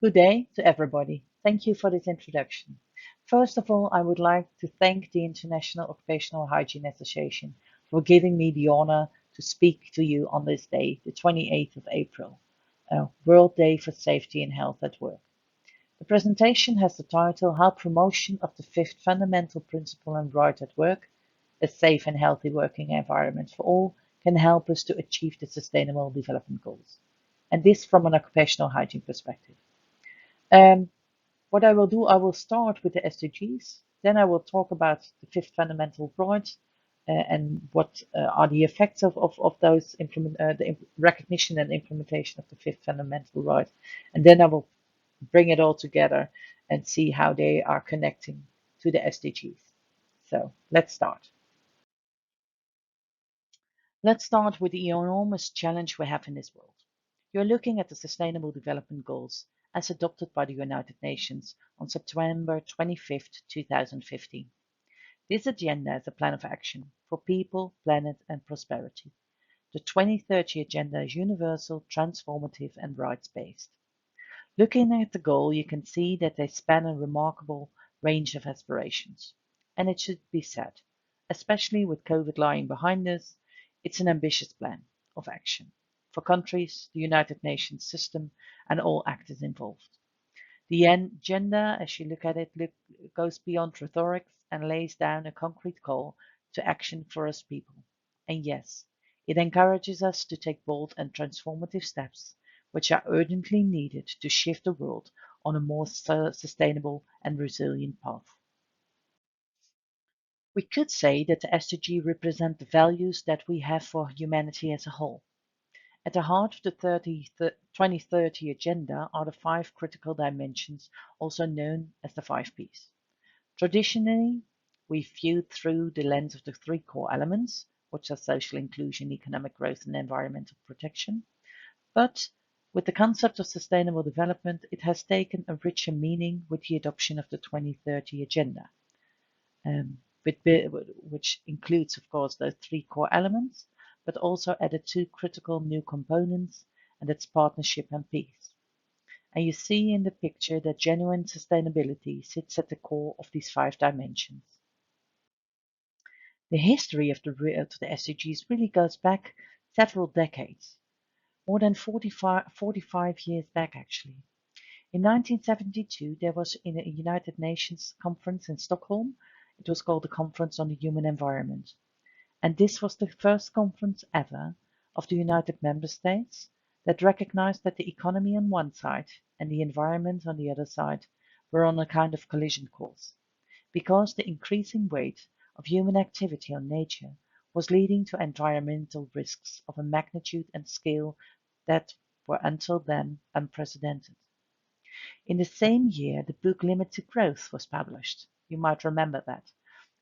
Good day to everybody. Thank you for this introduction. First of all, I would like to thank the International Occupational Hygiene Association for giving me the honor to speak to you on this day, the 28th of April, World Day for Safety and Health at Work. The presentation has the title How Promotion of the Fifth Fundamental Principle and Right at Work, a Safe and Healthy Working Environment for All, can help us to achieve the Sustainable Development Goals. And this from an occupational hygiene perspective. Um, what I will do, I will start with the SDGs, then I will talk about the fifth fundamental right and what are the effects of those recognition and implementation of the fifth fundamental right. And then I will bring it all together and see how they are connecting to the SDGs. So let's start. Let's start with the enormous challenge we have in this world. You're looking at the Sustainable Development Goals as adopted by the United Nations on September 25th, 2015. This agenda is a plan of action for people, planet, and prosperity. The 2030 Agenda is universal, transformative, and rights-based. Looking at the goal, you can see that they span a remarkable range of aspirations. And it should be said, especially with COVID lying behind us, it's an ambitious plan of action for countries, the United Nations system, and all actors involved. The agenda, as you look at it, goes beyond rhetoric and lays down a concrete call to action for us people. And yes, it encourages us to take bold and transformative steps, which are urgently needed to shift the world on a more sustainable and resilient path. We could say that the SDG represent the values that we have for humanity as a whole. At the heart of the 2030 Agenda are the five critical dimensions, also known as the five Ps. Traditionally, we viewed through the lens of the three core elements, which are social inclusion, economic growth, and environmental protection. But with the concept of sustainable development, it has taken a richer meaning with the adoption of the 2030 Agenda, um, which includes, of course, those three core elements, but also added two critical new components, and that's partnership and peace. And you see in the picture that genuine sustainability sits at the core of these five dimensions. The history of the SDGs really goes back several decades, more than 45 years back actually. In 1972, there was in a United Nations conference in Stockholm. It was called the Conference on the Human Environment. And this was the first conference ever of the United Member States that recognized that the economy on one side and the environment on the other side were on a kind of collision course, because the increasing weight of human activity on nature was leading to environmental risks of a magnitude and scale that were until then unprecedented. In the same year, the book Limit to Growth was published. You might remember that.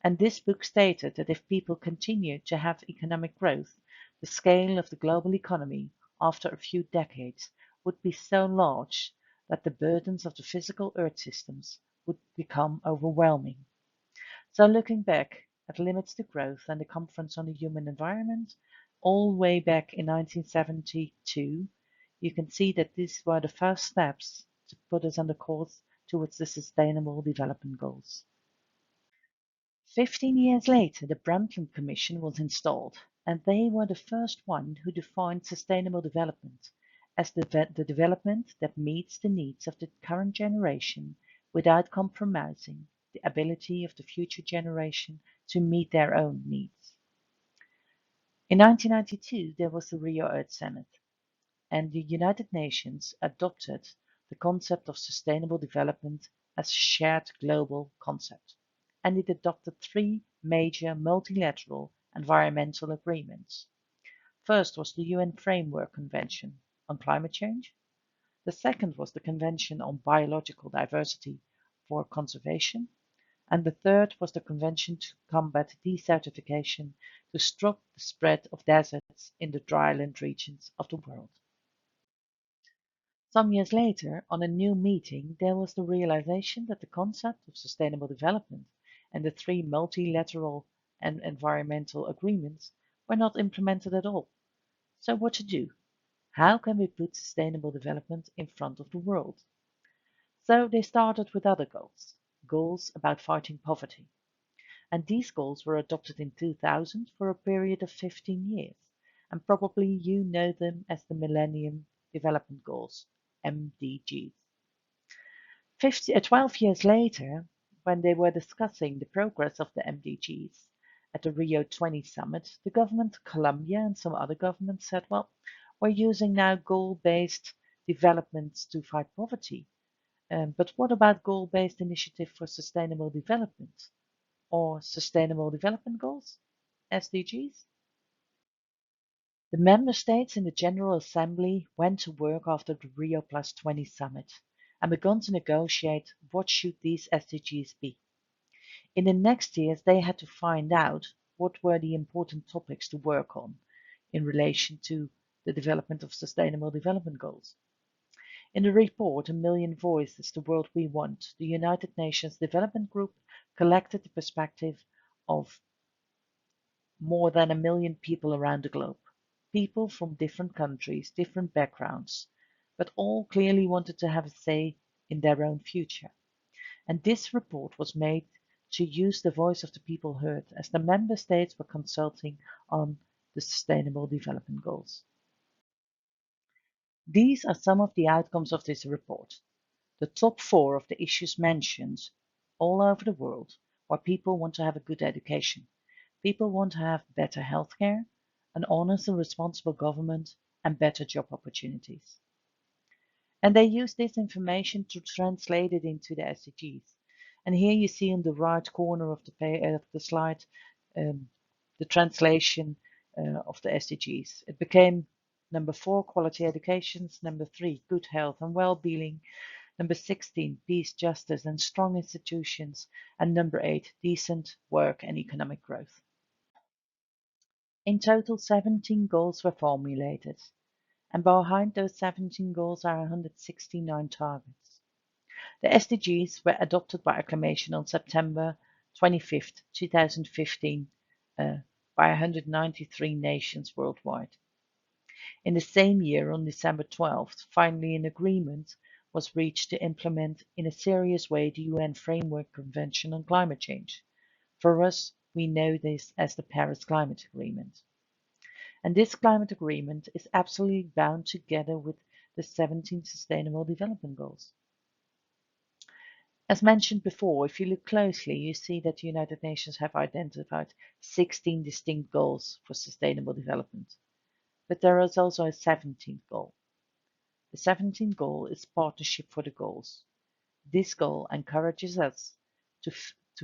And this book stated that if people continue to have economic growth, the scale of the global economy after a few decades would be so large that the burdens of the physical earth systems would become overwhelming. So looking back at Limits to Growth and the Conference on the Human Environment, all the way back in 1972, you can see that these were the first steps to put us on the course towards the Sustainable Development Goals. 15 years later, the Brundtland Commission was installed, and they were the first one who defined sustainable development as the development that meets the needs of the current generation without compromising the ability of the future generation to meet their own needs. In 1992, there was the Rio Earth Summit, and the United Nations adopted the concept of sustainable development as a shared global concept, and it adopted three major multilateral environmental agreements. First was the UN Framework Convention on Climate Change. The second was the Convention on Biological Diversity for Conservation. And the third was the Convention to combat desertification to stop the spread of deserts in the dryland regions of the world. Some years later, on a new meeting, there was the realization that the concept of sustainable development and the three multilateral and environmental agreements were not implemented at all. So what to do? How can we put sustainable development in front of the world? So they started with other goals, goals about fighting poverty. And these goals were adopted in 2000 for a period of 15 years. And probably you know them as the Millennium Development Goals, MDGs. 12 years later, when they were discussing the progress of the MDGs at the Rio 20 summit, the government of Colombia and some other governments said, well, we're using now goal-based developments to fight poverty. But what about goal-based initiative for sustainable development or sustainable development goals, SDGs? The member states in the General Assembly went to work after the Rio Plus 20 summit and began to negotiate what should these SDGs be. In the next years, they had to find out what were the important topics to work on in relation to the development of sustainable development goals. In the report, A Million Voices, the World We Want, the United Nations Development Group collected the perspective of more than 1 million people around the globe. People from different countries, different backgrounds, but all clearly wanted to have a say in their own future. And this report was made to use the voice of the people heard as the member states were consulting on the Sustainable Development Goals. These are some of the outcomes of this report. The top 4 of the issues mentioned all over the world where people want to have a good education. People want to have better healthcare, an honest and responsible government, and better job opportunities. And they use this information to translate it into the SDGs. And here you see in the right corner of the slide the translation of the SDGs. It became number 4, quality educations, number 3, good health and well-being, number 16, peace, justice and strong institutions, and number 8, decent work and economic growth. In total, 17 goals were formulated, and behind those 17 goals are 169 targets. The SDGs were adopted by acclamation on September 25th, 2015, by 193 nations worldwide. In the same year, on December 12th, finally an agreement was reached to implement in a serious way the UN Framework Convention on Climate Change. For us, we know this as the Paris Climate Agreement. And this climate agreement is absolutely bound together with the 17 Sustainable Development Goals. As mentioned before, if you look closely, you see that the United Nations have identified 16 distinct goals for sustainable development. But there is also a 17th goal. The 17th goal is partnership for the goals. This goal encourages us to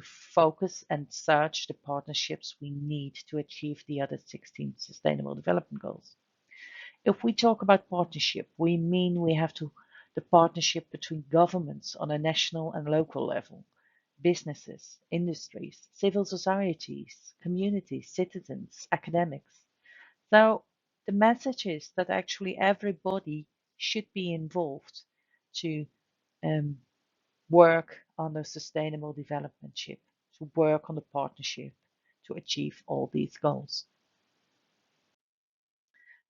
focus and search the partnerships we need to achieve the other 16 Sustainable Development Goals. If we talk about partnership, we mean we have the partnership between governments on a national and local level, businesses, industries, civil societies, communities, citizens, academics. So the message is that actually everybody should be involved to work on the sustainable development ship, to work on the partnership to achieve all these goals.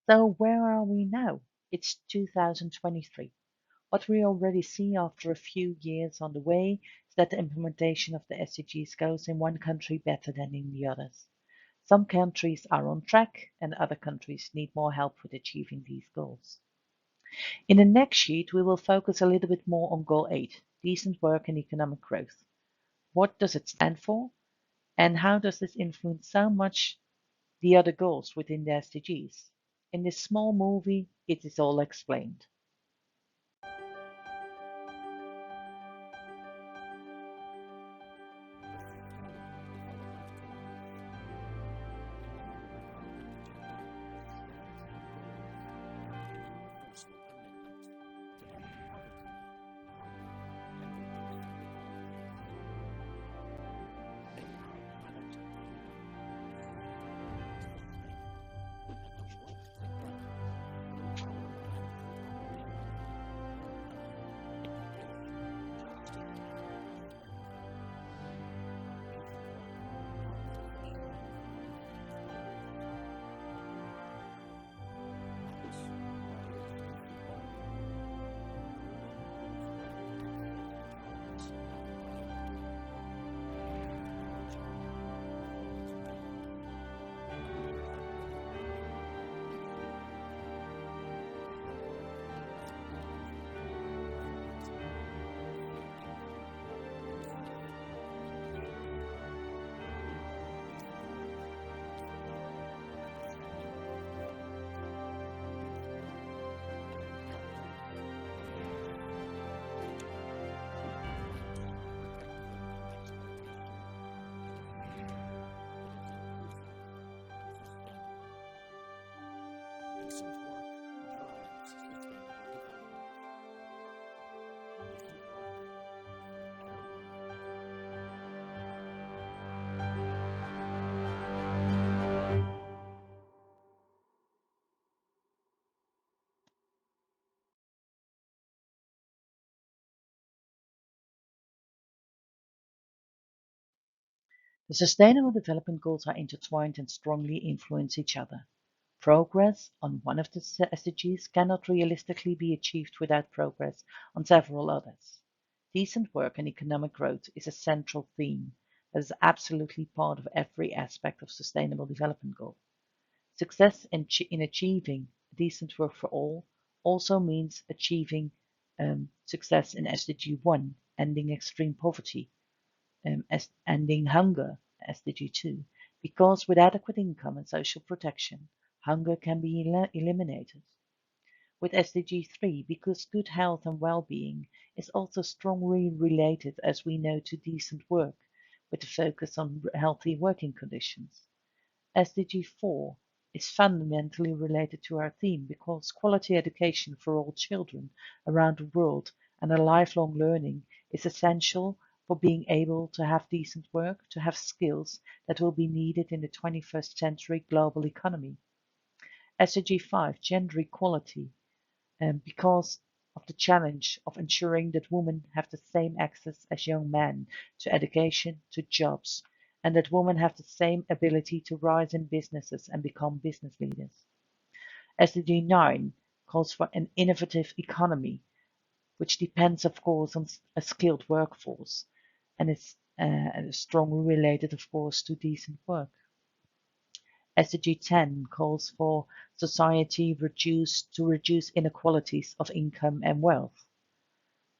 So where are we now? It's 2023. What we already see after a few years on the way is that the implementation of the SDGs goes in one country better than in the others. Some countries are on track and other countries need more help with achieving these goals. In the next sheet, we will focus a little bit more on Goal 8, decent work and economic growth. What does it stand for? And how does this influence so much the other goals within the SDGs? In this small movie, it is all explained. The Sustainable Development Goals are intertwined and strongly influence each other. Progress on one of the SDGs cannot realistically be achieved without progress on several others. Decent work and economic growth is a central theme that is absolutely part of every aspect of Sustainable Development Goal. Success in achieving decent work for all also means achieving success in SDG 1, ending extreme poverty, ending hunger, SDG 2, because with adequate income and social protection, hunger can be eliminated. With SDG 3, because good health and well-being is also strongly related, as we know, to decent work, with the focus on healthy working conditions. SDG 4 is fundamentally related to our theme because quality education for all children around the world and a lifelong learning is essential for being able to have decent work, to have skills that will be needed in the 21st century global economy. SDG 5, gender equality, because of the challenge of ensuring that women have the same access as young men to education, to jobs, and that women have the same ability to rise in businesses and become business leaders. SDG 9 calls for an innovative economy, which depends, of course, on a skilled workforce and is strongly related, of course, to decent work. SDG 10 calls for society to reduce inequalities of income and wealth.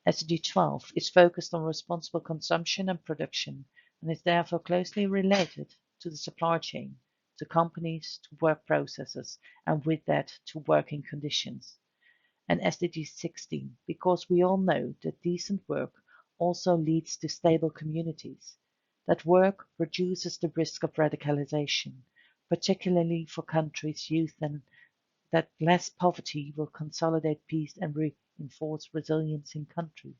SDG 12 is focused on responsible consumption and production and is therefore closely related to the supply chain, to companies, to work processes, and with that to working conditions. And SDG 16, because we all know that decent work also leads to stable communities, that work reduces the risk of radicalization, particularly for countries' youth, and that less poverty will consolidate peace and reinforce resilience in countries.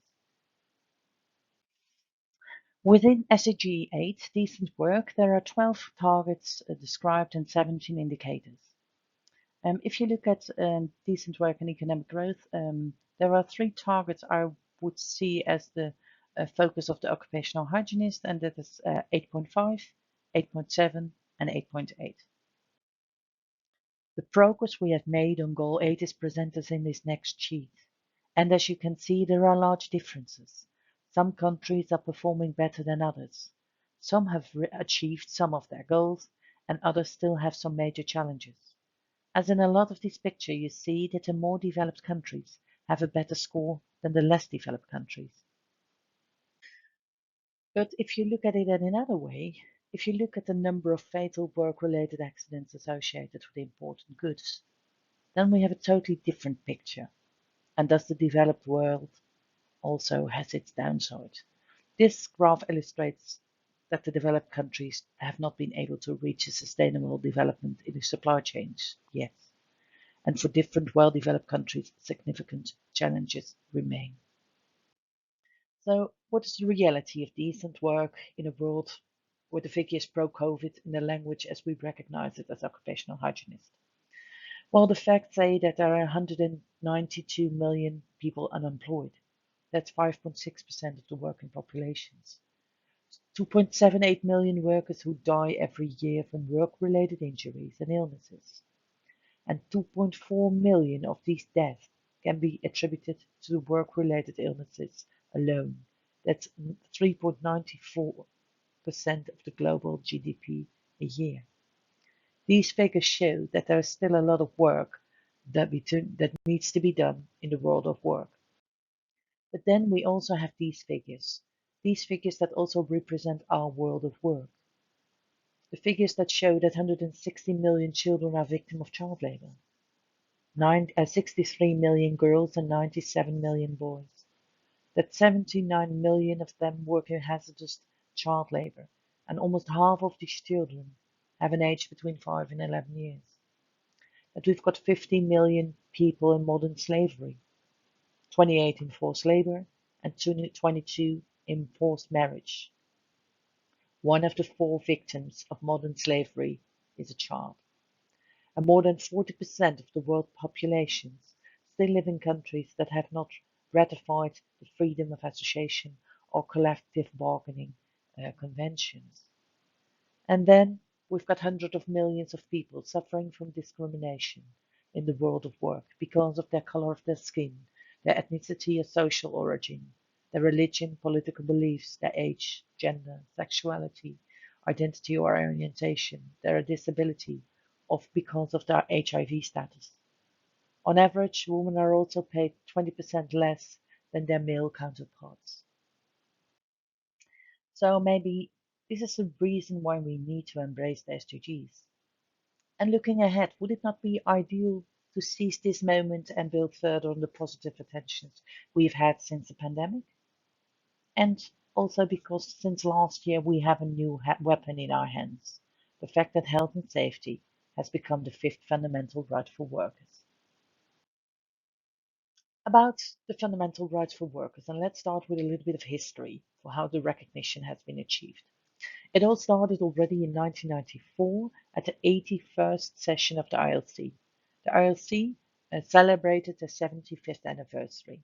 Within SDG 8, decent work, there are 12 targets described and 17 indicators. If you look at decent work and economic growth, there are three targets I would see as the focus of the occupational hygienist, and that is 8.5, 8.7, and 8.8. The progress we have made on Goal 8 is presented in this next sheet. And as you can see, there are large differences. Some countries are performing better than others. Some have achieved some of their goals, and others still have some major challenges. As in a lot of this picture, you see that the more developed countries have a better score than the less developed countries. But if you look at it in another way, if you look at the number of fatal work-related accidents associated with imported goods, then we have a totally different picture. And thus the developed world also has its downside. This graph illustrates that the developed countries have not been able to reach a sustainable development in the supply chains yet. And for different well-developed countries, significant challenges remain. So what is the reality of decent work in a world with the figures pro-COVID in the language as we recognize it as occupational hygienists? Well, the facts say that there are 192 million people unemployed. That's 5.6% of the working populations. 2.78 million workers who die every year from work-related injuries and illnesses. And 2.4 million of these deaths can be attributed to work-related illnesses alone. That's 3.94% of the global GDP a year. These figures show that there is still a lot of work that needs to be done in the world of work. But then we also have these figures that also represent our world of work. The figures that show that 160 million children are victims of child labor, 63 million girls and 97 million boys, that 79 million of them work in hazardous child labor, and almost half of these children have an age between 5 and 11 years. That we've got 50 million people in modern slavery, 28 in forced labor, and 22 in forced marriage. One of the 4 victims of modern slavery is a child. And more than 40% of the world populations still live in countries that have not ratified the freedom of association or collective bargaining conventions. And then we've got hundreds of millions of people suffering from discrimination in the world of work because of their color of their skin, their ethnicity or social origin, their religion, political beliefs, their age, gender, sexuality, identity or orientation, their disability, or because of their HIV status. On average, women are also paid 20% less than their male counterparts. So maybe this is a reason why we need to embrace the SDGs. And looking ahead, would it not be ideal to seize this moment and build further on the positive attentions we've had since the pandemic? And also because since last year we have a new weapon in our hands, the fact that health and safety has become the fifth fundamental right for workers. About the fundamental rights for workers, and let's start with a little bit of history for how the recognition has been achieved. It all started already in 1994 at the 81st session of the ILC. The ILC celebrated the 75th anniversary,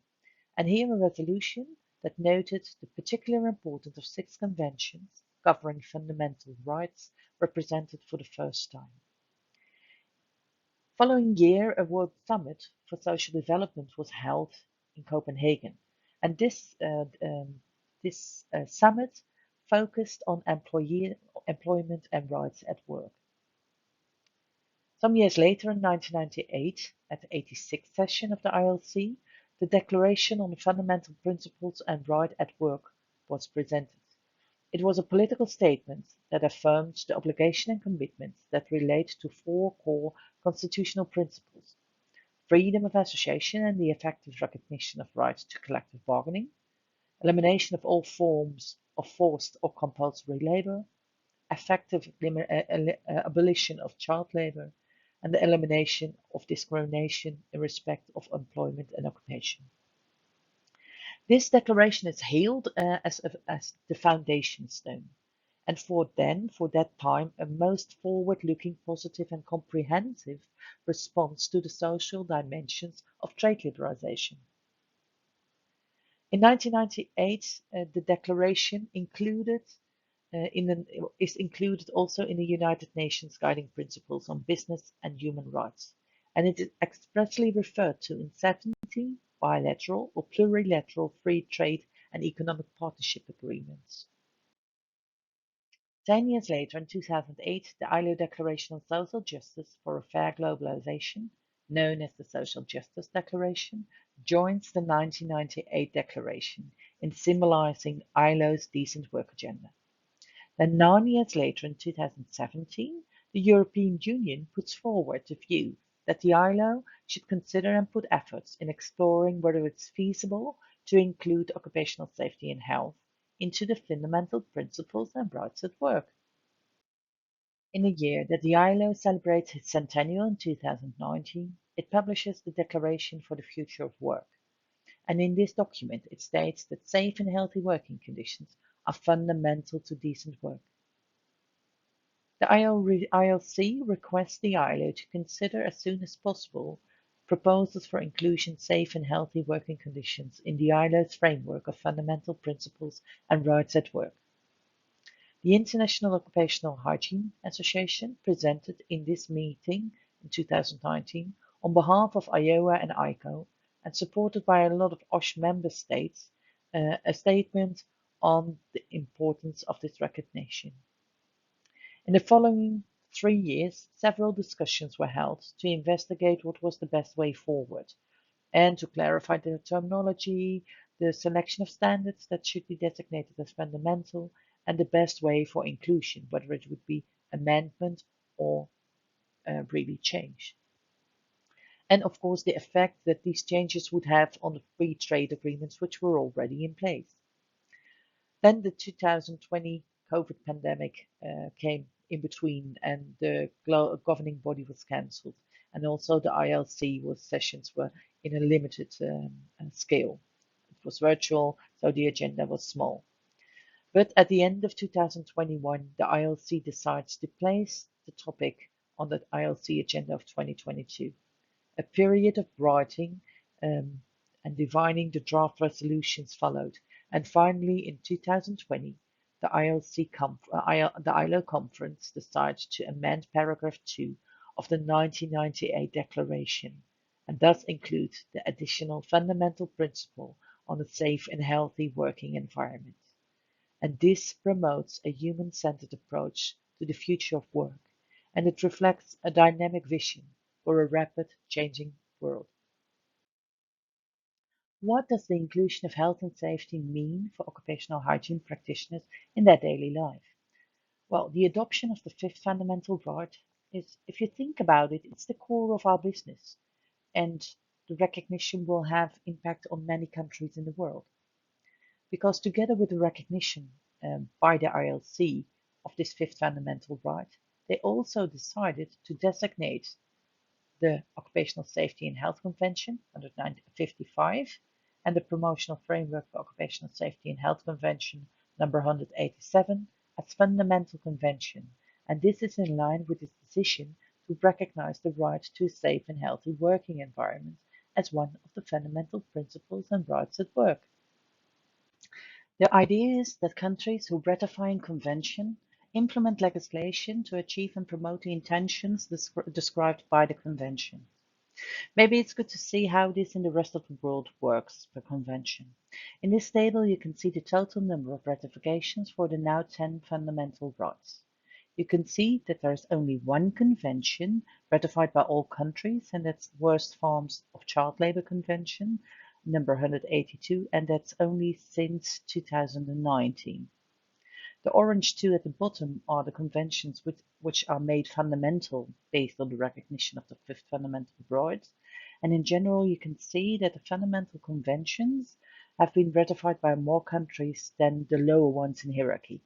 and here a resolution that noted the particular importance of six conventions covering fundamental rights represented for the first time. Following year, a World Summit for Social Development was held in Copenhagen, and this summit focused on employment and rights at work. Some years later, in 1998, at the 86th session of the ILC, the Declaration on the Fundamental Principles and Right at Work was presented. It was a political statement that affirmed the obligation and commitments that relate to four core constitutional principles: freedom of association and the effective recognition of rights to collective bargaining, elimination of all forms of forced or compulsory labor, effective abolition of child labor, and the elimination of discrimination in respect of employment and occupation. This declaration is hailed as the foundation stone, and for that time, a most forward-looking, positive and comprehensive response to the social dimensions of trade liberalization. In 1998, the declaration is included also in the United Nations Guiding Principles on Business and Human Rights, and it is expressly referred to in 70 bilateral or plurilateral free trade and economic partnership agreements. 10 years later, in 2008, the ILO Declaration on Social Justice for a Fair Globalization, known as the Social Justice Declaration, joins the 1998 Declaration in symbolizing ILO's decent work agenda. Then 9 years later, in 2017, the European Union puts forward the view that the ILO should consider and put efforts in exploring whether it's feasible to include occupational safety and health into the fundamental principles and rights at work. In the year that the ILO celebrates its centennial in 2019, it publishes the Declaration for the Future of Work. And in this document, it states that safe and healthy working conditions are fundamental to decent work. The ILC requests the ILO to consider as soon as possible proposals for inclusion of safe and healthy working conditions in the ILO's framework of fundamental principles and rights at work. The International Occupational Hygiene Association presented in this meeting in 2019 on behalf of IOHA and ICO, and supported by a lot of OSH member states, a statement on the importance of this recognition. In the following 3 years, several discussions were held to investigate what was the best way forward and to clarify the terminology, the selection of standards that should be designated as fundamental, and the best way for inclusion, whether it would be amendment or really change. And of course, the effect that these changes would have on the free trade agreements which were already in place. Then the 2020 COVID pandemic came in between, and the governing body was cancelled, and also the ILC sessions were in a limited scale. It was virtual, so the agenda was small. But at the end of 2021, the ILC decides to place the topic on the ILC agenda of 2022. A period of writing and divining the draft resolutions followed, and finally in 2020, the the ILO conference decided to amend paragraph 2 of the 1998 declaration and thus include the additional fundamental principle on a safe and healthy working environment. And this promotes a human-centered approach to the future of work, and it reflects a dynamic vision for a rapid changing world. What does the inclusion of health and safety mean for occupational hygiene practitioners in their daily life? Well, the adoption of the fifth fundamental right is, if you think about it, it's the core of our business, and the recognition will have impact on many countries in the world. Because together with the recognition by the ILC of this fifth fundamental right, they also decided to designate the Occupational Safety and Health Convention, 155, and the Promotional Framework for Occupational Safety and Health Convention, number 187, as fundamental convention, and this is in line with its decision to recognize the right to a safe and healthy working environment as one of the fundamental principles and rights at work. The idea is that countries who ratify a convention implement legislation to achieve and promote the intentions described by the convention. Maybe it's good to see how this in the rest of the world works per convention. In this table, you can see the total number of ratifications for the now 10 fundamental rights. You can see that there is only one convention ratified by all countries, and that's the Worst Forms of Child Labour Convention, number 182, and that's only since 2019. The orange two at the bottom are the conventions which are made fundamental based on the recognition of the fifth fundamental right. And in general, you can see that the fundamental conventions have been ratified by more countries than the lower ones in hierarchy.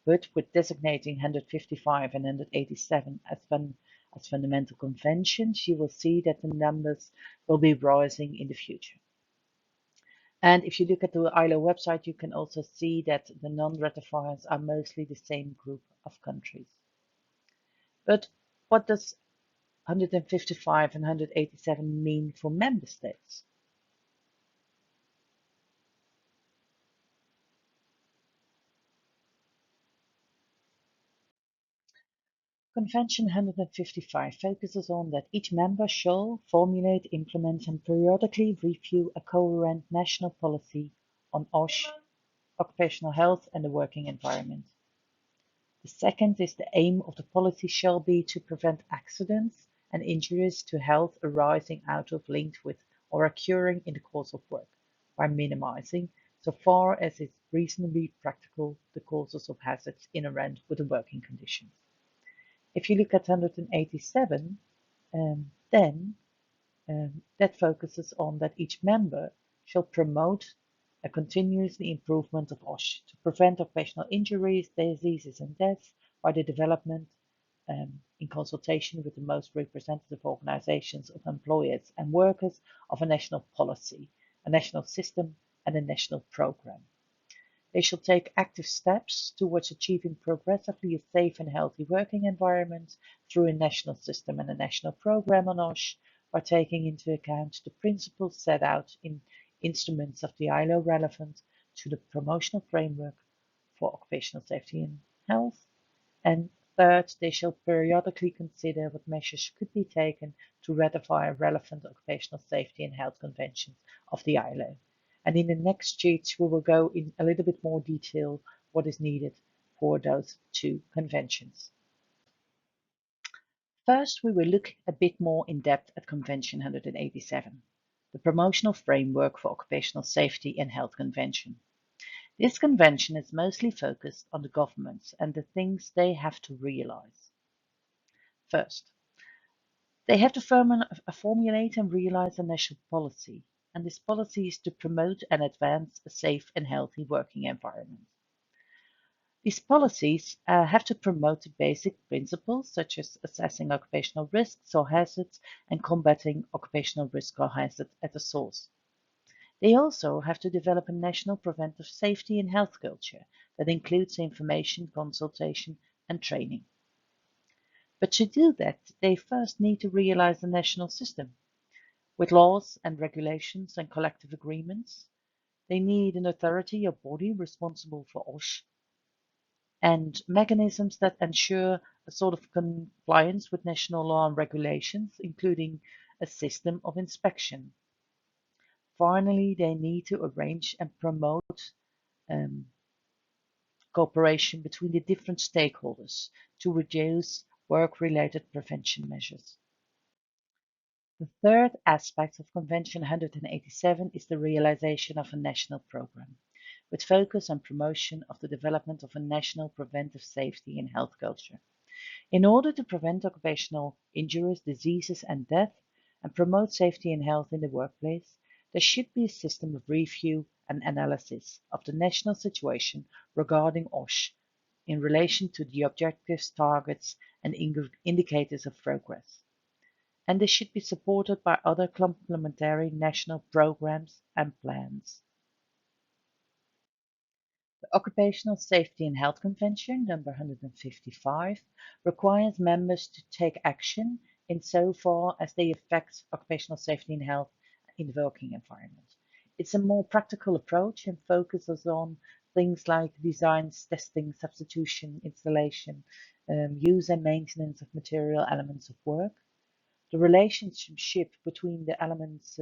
But with designating 155 and 187 as fundamental conventions, you will see that the numbers will be rising in the future. And if you look at the ILO website, you can also see that the non-ratifiers are mostly the same group of countries. But what does 155 and 187 mean for member states? Convention 155 focuses on that each member shall formulate, implement, and periodically review a coherent national policy on OSH, occupational health, and the working environment. The second is the aim of the policy shall be to prevent accidents and injuries to health arising out of, linked with, or occurring in the course of work, by minimizing, so far as is reasonably practical, the causes of hazards inherent with the working conditions. If you look at 187, then that focuses on that each member shall promote a continuous improvement of OSH to prevent occupational injuries, diseases, and deaths by the development, in consultation with the most representative organizations of employers and workers, of a national policy, a national system, and a national program. They shall take active steps towards achieving progressively a safe and healthy working environment through a national system and a national program on OSH, by taking into account the principles set out in instruments of the ILO relevant to the promotional framework for occupational safety and health. And third, they shall periodically consider what measures could be taken to ratify relevant occupational safety and health conventions of the ILO. And in the next sheets, we will go in a little bit more detail what is needed for those two conventions. First, we will look a bit more in depth at Convention 187, the Promotional Framework for Occupational Safety and Health Convention. This convention is mostly focused on the governments and the things they have to realize. First, they have to formulate and realize a national policy, and this policy is to promote and advance a safe and healthy working environment. These policies have to promote the basic principles such as assessing occupational risks or hazards and combating occupational risk or hazard at the source. They also have to develop a national preventive safety and health culture that includes information, consultation, and training. But to do that, they first need to realize the national system with laws and regulations and collective agreements. They need an authority or body responsible for OSH, and mechanisms that ensure a sort of compliance with national law and regulations, including a system of inspection. Finally, they need to arrange and promote um, cooperation between the different stakeholders to reduce work-related prevention measures. The third aspect of Convention 187 is the realization of a national program, with focus on promotion of the development of a national preventive safety and health culture. In order to prevent occupational injuries, diseases, and death, and promote safety and health in the workplace, there should be a system of review and analysis of the national situation regarding OSH in relation to the objectives, targets, and indicators of progress. And this should be supported by other complementary national programs and plans. The Occupational Safety and Health Convention, number 155, requires members to take action insofar as they affect occupational safety and health in the working environment. It's a more practical approach and focuses on things like designs, testing, substitution, installation, use and maintenance of material elements of work, the relationship between the elements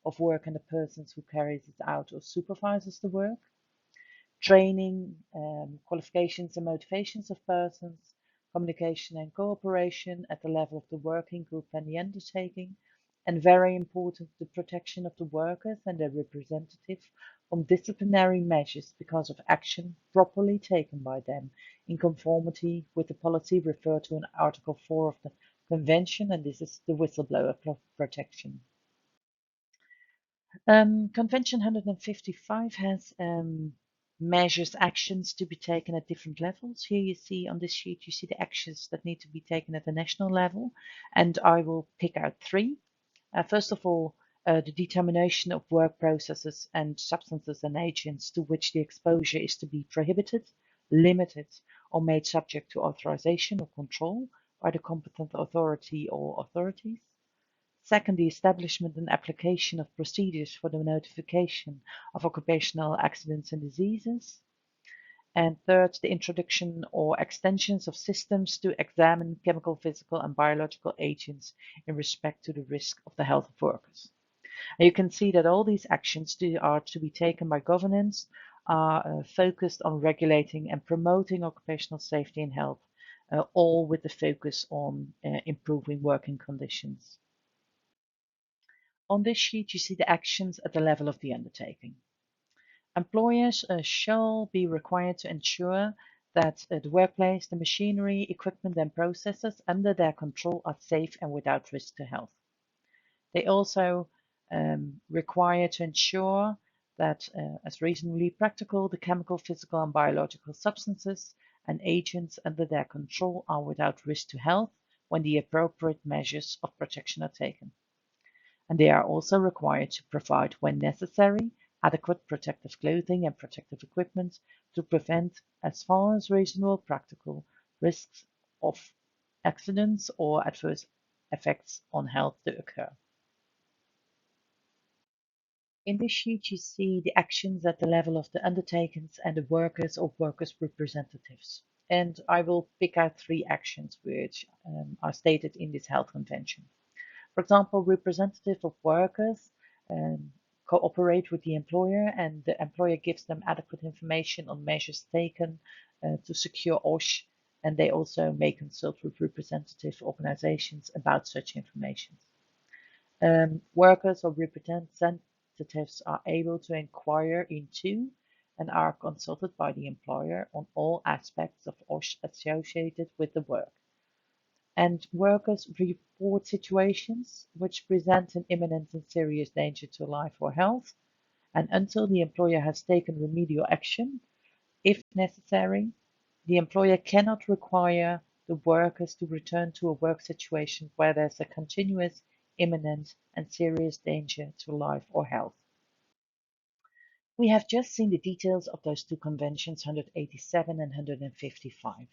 of work and the persons who carries it out or supervises the work, training, qualifications and motivations of persons, communication and cooperation at the level of the working group and the undertaking, and very important, the protection of the workers and their representative from disciplinary measures because of action properly taken by them in conformity with the policy referred to in Article 4 of the Convention, and this is the whistleblower protection. Convention 155 has measures, actions to be taken at different levels. Here you see on this sheet, you see the actions that need to be taken at the national level, and I will pick out three. First of all, the determination of work processes and substances and agents to which the exposure is to be prohibited, limited, or made subject to authorization or control by the competent authority or authorities. Second, the establishment and application of procedures for the notification of occupational accidents and diseases. And third, the introduction or extensions of systems to examine chemical, physical, and biological agents in respect to the risk of the health of workers. And you can see that all these actions are to be taken by governance are focused on regulating and promoting occupational safety and health, all with the focus on improving working conditions. On this sheet, you see the actions at the level of the undertaking. Employers shall be required to ensure that the workplace, the machinery, equipment, and processes under their control are safe and without risk to health. They also require to ensure that, as reasonably practical, the chemical, physical, and biological substances and agents under their control are without risk to health when the appropriate measures of protection are taken. And they are also required to provide, when necessary, adequate protective clothing and protective equipment to prevent, as far as reasonable practical, risks of accidents or adverse effects on health to occur. In this sheet, you see the actions at the level of the undertakings and the workers or workers' representatives. And I will pick out three actions which are stated in this health convention. For example, representative of workers cooperate with the employer, and the employer gives them adequate information on measures taken to secure OSH, and they also may consult with representative organizations about such information. Workers or representatives are able to inquire into and are consulted by the employer on all aspects of OSH associated with the work. And workers report situations which present an imminent and serious danger to life or health, and until the employer has taken remedial action, if necessary, the employer cannot require the workers to return to a work situation where there's a continuous, imminent, and serious danger to life or health. We have just seen the details of those two conventions, 187 and 155.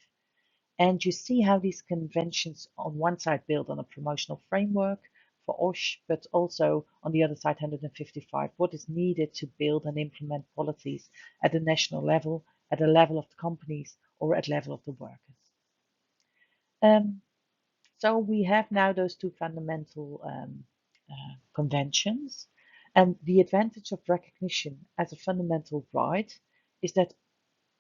And you see how these conventions on one side build on a promotional framework for OSH, but also on the other side, 155, what is needed to build and implement policies at the national level, at the level of the companies, or at level of the workers. Um, so we have now those two fundamental conventions, and the advantage of recognition as a fundamental right is that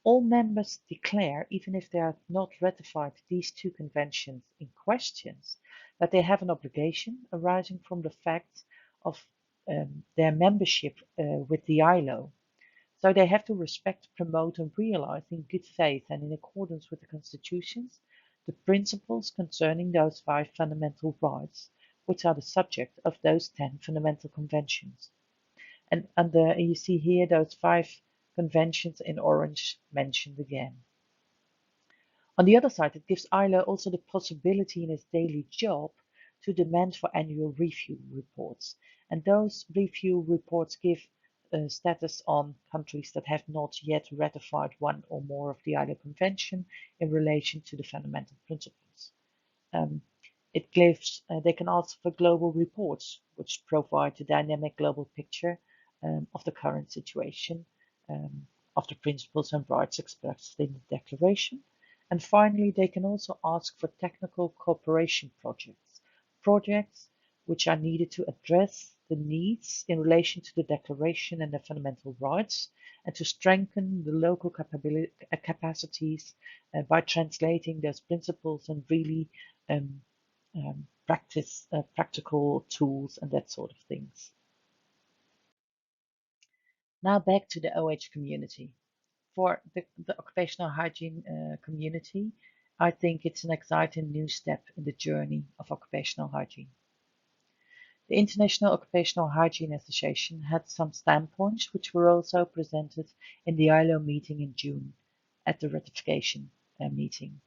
all members declare, even if they are not ratified these two conventions in questions, that they have an obligation arising from the fact of their membership with the ILO. So they have to respect, promote, and realize in good faith and in accordance with the constitutions the principles concerning those 5 fundamental rights, which are the subject of those 10 fundamental conventions. And you see here those 5 conventions in orange mentioned again. On the other side, it gives ILO also the possibility in its daily job to demand for annual review reports. And those review reports give status on countries that have not yet ratified one or more of the ILO convention in relation to the fundamental principles. Um, it gives, they can ask for global reports, which provide a dynamic global picture of the current situation, um, of the principles and rights expressed in the declaration. And finally, they can also ask for technical cooperation projects, projects which are needed to address the needs in relation to the declaration and the fundamental rights, and to strengthen the local capacities by translating those principles and really practical tools and that sort of things. Now back to the OH community. For the occupational hygiene community, I think it's an exciting new step in the journey of occupational hygiene. The International Occupational Hygiene Association had some standpoints which were also presented in the ILO meeting in June at the ratification meeting.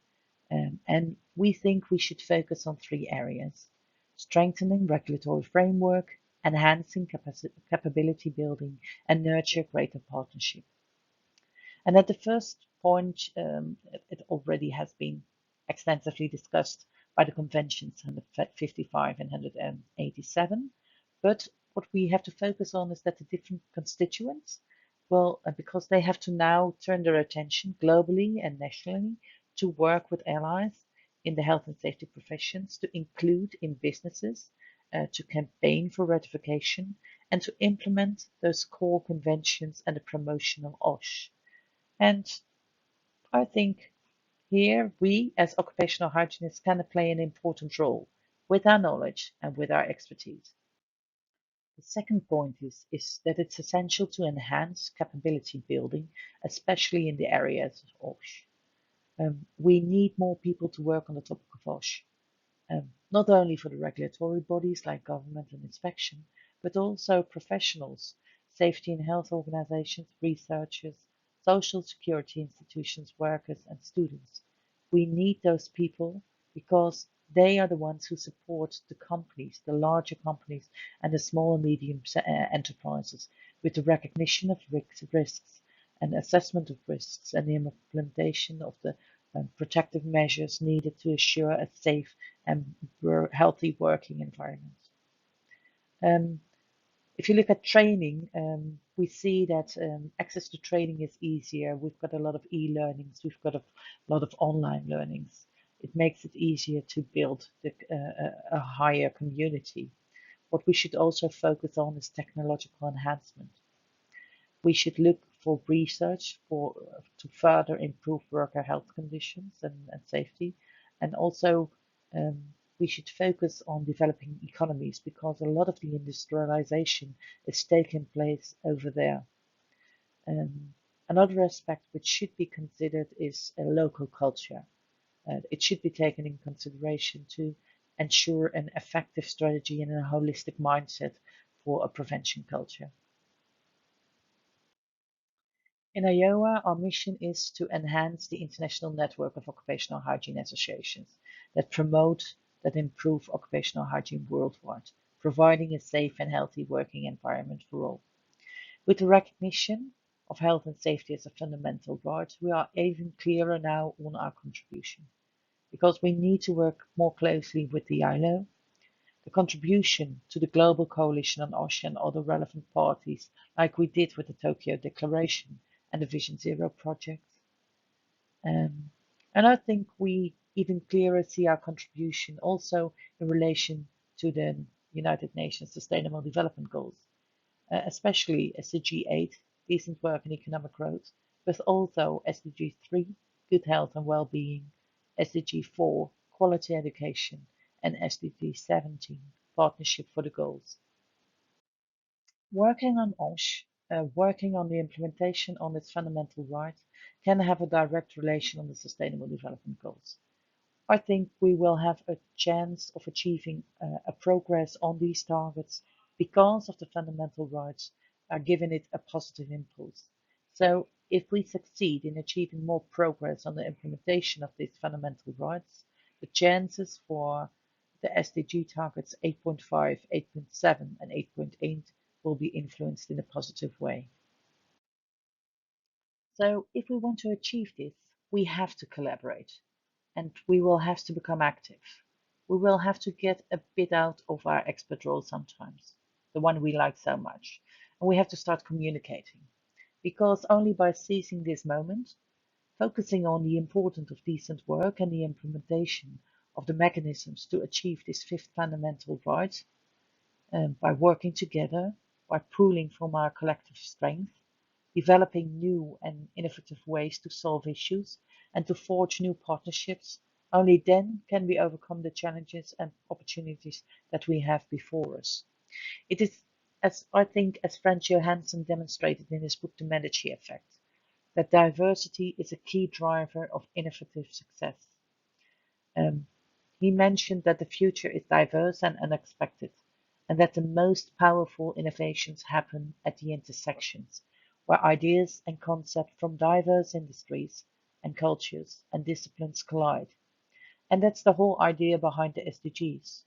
And we think we should focus on 3 areas: strengthening regulatory framework, enhancing capability building, and nurture greater partnership. And at the first point, it already has been extensively discussed by the conventions 155 and 187. But what we have to focus on is that the different constituents, well, because they have to now turn their attention globally and nationally to work with allies in the health and safety professions, to include in businesses, to campaign for ratification, and to implement those core conventions and the promotion of OSH. And I think here we, as occupational hygienists, can play an important role with our knowledge and with our expertise. The second point is that it's essential to enhance capability building, especially in the areas of OSH. We need more people to work on the topic of OSH, not only for the regulatory bodies like government and inspection, but also professionals, safety and health organizations, researchers, social security institutions, workers, and students. We need those people because they are the ones who support the companies, the larger companies, and the small and medium enterprises with the recognition of risks and assessment of risks and the implementation of the protective measures needed to assure a safe and healthy working environment. If you look at training, we see that access to training is easier. We've got a lot of e-learnings. We've got a lot of online learnings. It makes it easier to build a higher community. What we should also focus on is technological enhancement. We should look for research to further improve worker health conditions and safety, and also we should focus on developing economies because a lot of the industrialization is taking place over there. Another aspect which should be considered is a local culture. It should be taken in consideration to ensure an effective strategy and a holistic mindset for a prevention culture. In IOHA, our mission is to enhance the international network of occupational hygiene associations that promote, that improve occupational hygiene worldwide, providing a safe and healthy working environment for all. With the recognition of health and safety as a fundamental right, we are even clearer now on our contribution, because we need to work more closely with the ILO, the contribution to the Global Coalition on OSH and other relevant parties, like we did with the Tokyo Declaration and the Vision Zero projects. Um, and I think we even clearer see our contribution also in relation to the United Nations Sustainable Development Goals, especially SDG 8, decent work and economic growth, but also SDG 3, good health and well-being, SDG 4, quality education, and SDG 17, partnership for the goals. Working on OSH, working on the implementation on its fundamental rights, can have a direct relation on the Sustainable Development Goals. I think we will have a chance of achieving a progress on these targets because of the fundamental rights are giving it a positive impulse. So if we succeed in achieving more progress on the implementation of these fundamental rights, the chances for the SDG targets 8.5, 8.7 and 8.8 will be influenced in a positive way. So if we want to achieve this, we have to collaborate and we will have to become active. We will have to get a bit out of our expert role sometimes, the one we like so much. And we have to start communicating because only by seizing this moment, focusing on the importance of decent work and the implementation of the mechanisms to achieve this fifth fundamental right, by working together, by pooling from our collective strength, developing new and innovative ways to solve issues and to forge new partnerships. Only then can we overcome the challenges and opportunities that we have before us. It is, as I think, as Franz Johansson demonstrated in his book The Medici Effect, that diversity is a key driver of innovative success. Um, he mentioned that the future is diverse and unexpected, and that the most powerful innovations happen at the intersections, where ideas and concepts from diverse industries and cultures and disciplines collide. And that's the whole idea behind the SDGs.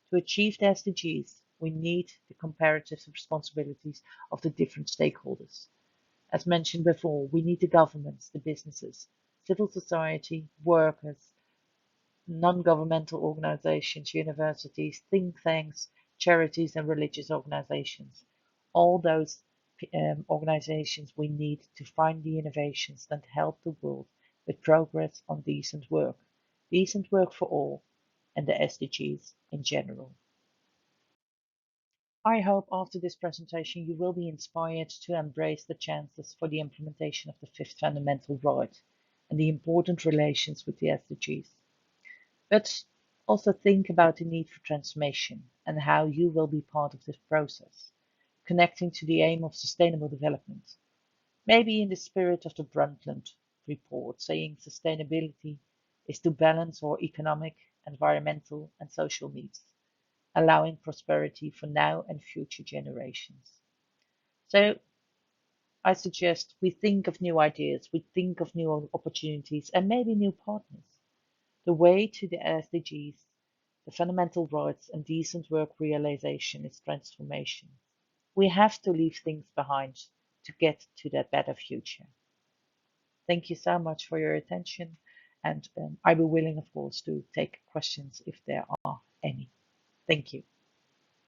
To achieve the SDGs, we need the comparative responsibilities of the different stakeholders. As mentioned before, we need the governments, the businesses, civil society, workers, non-governmental organizations, universities, think tanks, charities, and religious organizations. All those organizations we need to find the innovations that help the world with progress on decent work for all, and the SDGs in general. I hope after this presentation you will be inspired to embrace the chances for the implementation of the fifth fundamental right and the important relations with the SDGs. But also think about the need for transformation and how you will be part of this process, connecting to the aim of sustainable development. Maybe in the spirit of the Brundtland report, saying sustainability is to balance our economic, environmental, and social needs, allowing prosperity for now and future generations. So I suggest we think of new ideas, we think of new opportunities, and maybe new partners. The way to the SDGs, the fundamental rights and decent work realization is transformation. We have to leave things behind to get to that better future. Thank you so much for your attention, and I'll be willing, of course, to take questions if there are any. Thank you.